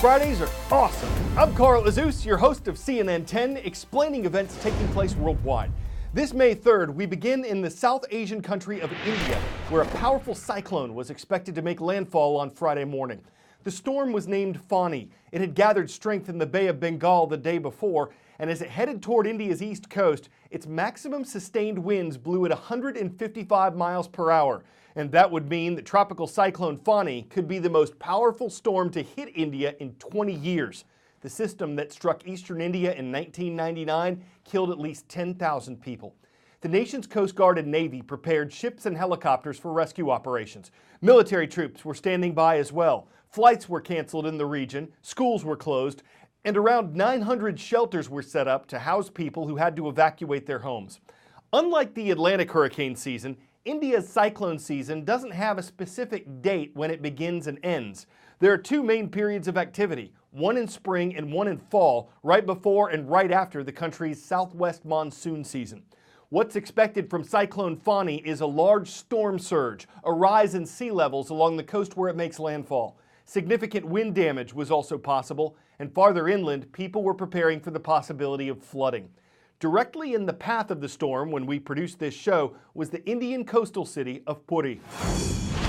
Fridays are awesome. I'm Carl Azus, your host of CNN 10, explaining events taking place worldwide. This May 3rd, we begin in the South Asian country of India, where a powerful cyclone was expected to make landfall on Friday morning. The storm was named Fani. It had gathered strength in the Bay of Bengal the day before, and as it headed toward India's east coast, its maximum sustained winds blew at 155 miles per hour. And that would mean that Tropical Cyclone Fani could be the most powerful storm to hit India in 20 years. The system that struck eastern India in 1999 killed at least 10,000 people. The nation's Coast Guard and Navy prepared ships and helicopters for rescue operations. Military troops were standing by as well. Flights were canceled in the region, schools were closed, and around 900 shelters were set up to house people who had to evacuate their homes. Unlike the Atlantic hurricane season, India's cyclone season doesn't have a specific date when it begins and ends. There are two main periods of activity, one in spring and one in fall, right before and right after the country's southwest monsoon season. What's expected from Cyclone Fani is a large storm surge, a rise in sea levels along the coast where it makes landfall. Significant wind damage was also possible, and farther inland, people were preparing for the possibility of flooding. Directly in the path of the storm when we produced this show was the Indian coastal city of Puri.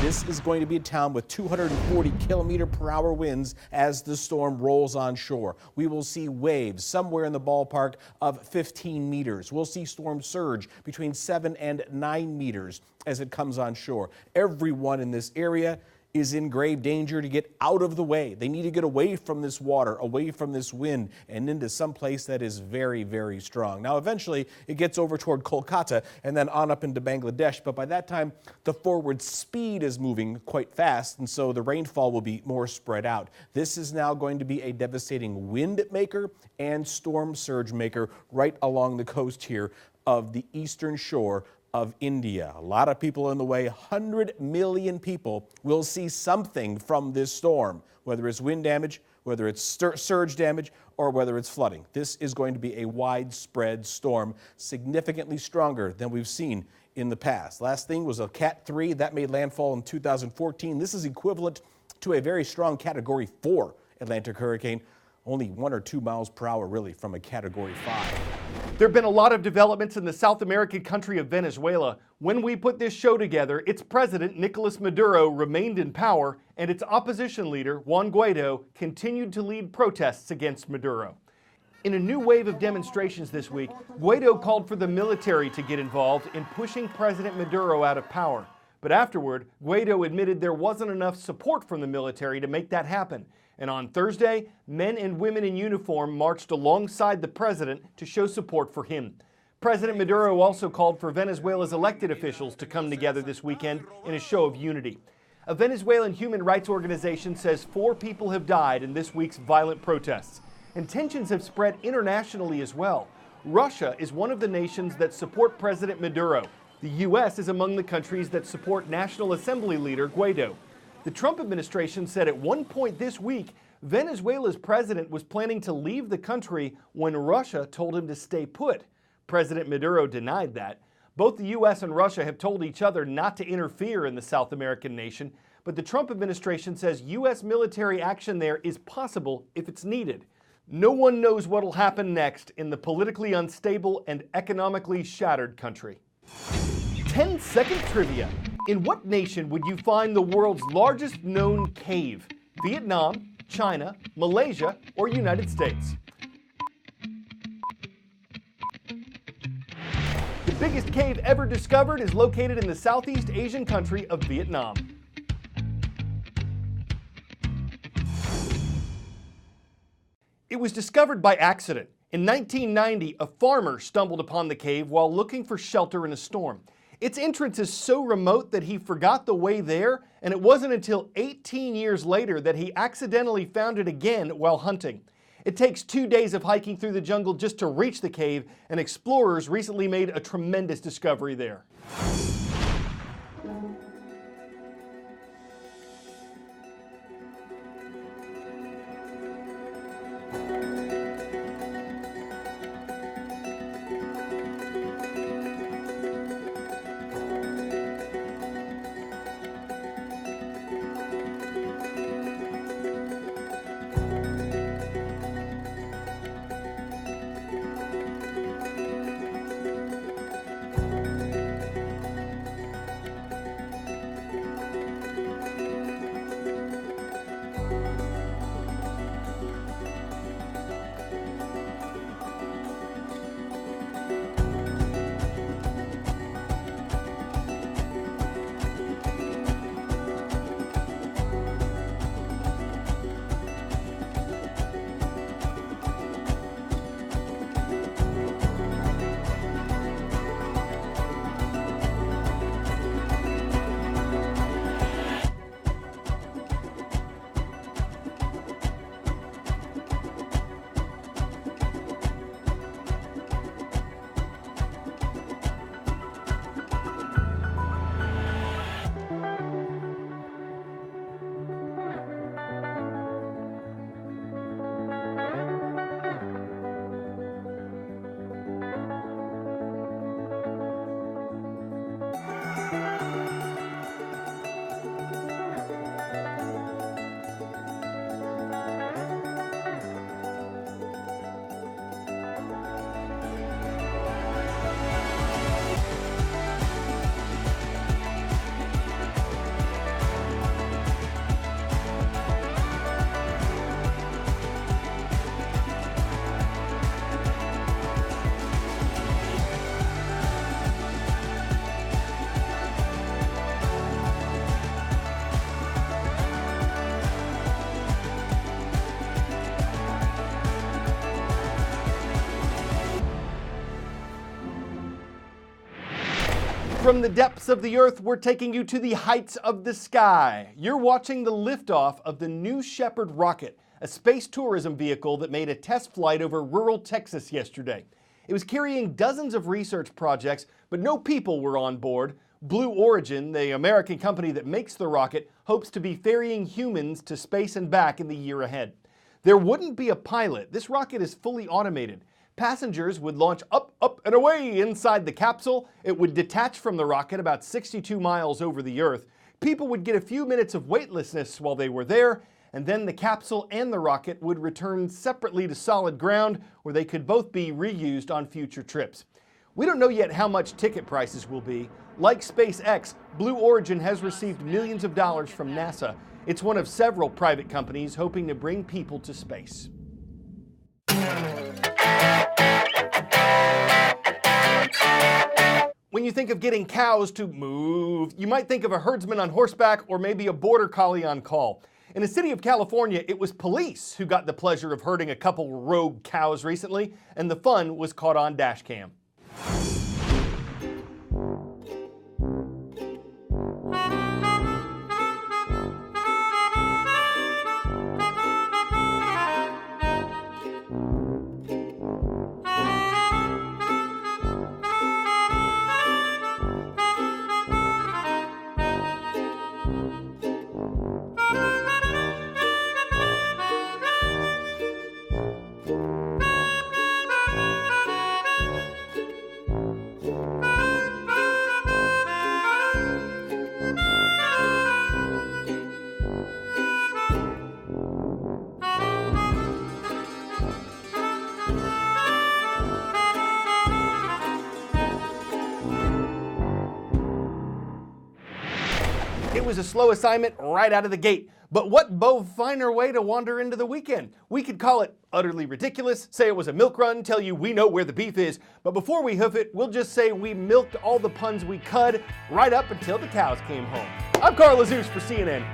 This is going to be a town with 240 km/h winds as the storm rolls on shore. We will see waves somewhere in the ballpark of 15 meters. We'll see storm surge between 7 and 9 meters as it comes on shore. Everyone in this area is in grave danger to get out of the way. They need to get away from this water, away from this wind, and into some place that is very, very strong. Now, eventually, it gets over toward Kolkata and then on up into Bangladesh, but by that time, the forward speed is moving quite fast, and so the rainfall will be more spread out. This is now going to be a devastating wind maker and storm surge maker right along the coast here of the eastern shore of India. A lot of people in the way. 100 million people will see something from this storm, whether it's wind damage, whether it's surge damage, or whether it's flooding. This is going to be a widespread storm, significantly stronger than we've seen in the past. Last thing was a Cat 3 that made landfall in 2014. This is equivalent to a very strong Category 4 Atlantic hurricane, only 1 or 2 miles per hour really from a Category 5. There have been a lot of developments in the South American country of Venezuela. When we put this show together, its president, Nicolas Maduro, remained in power, and its opposition leader, Juan Guaido, continued to lead protests against Maduro. In a new wave of demonstrations this week, Guaido called for the military to get involved in pushing President Maduro out of power. But afterward, Guaido admitted there wasn't enough support from the military to make that happen. And on Thursday, men and women in uniform marched alongside the president to show support for him. President Maduro also called for Venezuela's elected officials to come together this weekend in a show of unity. A Venezuelan human rights organization says 4 people have died in this week's violent protests. And tensions have spread internationally as well. Russia is one of the nations that support President Maduro. The U.S. is among the countries that support National Assembly leader Guaido. The Trump administration said at one point this week, Venezuela's president was planning to leave the country when Russia told him to stay put. President Maduro denied that. Both the U.S. and Russia have told each other not to interfere in the South American nation, but the Trump administration says U.S. military action there is possible if it's needed. No one knows what'll happen next in the politically unstable and economically shattered country. 10-second trivia. In what nation would you find the world's largest known cave? Vietnam, China, Malaysia, or United States? The biggest cave ever discovered is located in the Southeast Asian country of Vietnam. It was discovered by accident. In 1990, a farmer stumbled upon the cave while looking for shelter in a storm. Its entrance is so remote that he forgot the way there, and it wasn't until 18 years later that he accidentally found it again while hunting. It takes 2 days of hiking through the jungle just to reach the cave, and explorers recently made a tremendous discovery there. From the depths of the earth, we're taking you to the heights of the sky. You're watching the liftoff of the New Shepard rocket, a space tourism vehicle that made a test flight over rural Texas yesterday. It was carrying dozens of research projects, but no people were on board. Blue Origin, the American company that makes the rocket, hopes to be ferrying humans to space and back in the year ahead. There wouldn't be a pilot. This rocket is fully automated. Passengers would launch up, and away inside the capsule. It would detach from the rocket about 62 miles over the Earth. People would get a few minutes of weightlessness while they were there, and then the capsule and the rocket would return separately to solid ground, where they could both be reused on future trips. We don't know yet how much ticket prices will be. Like SpaceX, Blue Origin has received millions of dollars from NASA. It's one of several private companies hoping to bring people to space. When you think of getting cows to move, you might think of a herdsman on horseback or maybe a border collie on call. In the city of California, it was police who got the pleasure of herding a couple rogue cows recently, and the fun was caught on dash cam. It was a slow assignment right out of the gate, but what finer way to wander into the weekend? We could call it utterly ridiculous, say it was a milk run, tell you we know where the beef is, but before we hoof it, we'll just say we milked all the puns we could right up until the cows came home. I'm Carl Azus for CNN.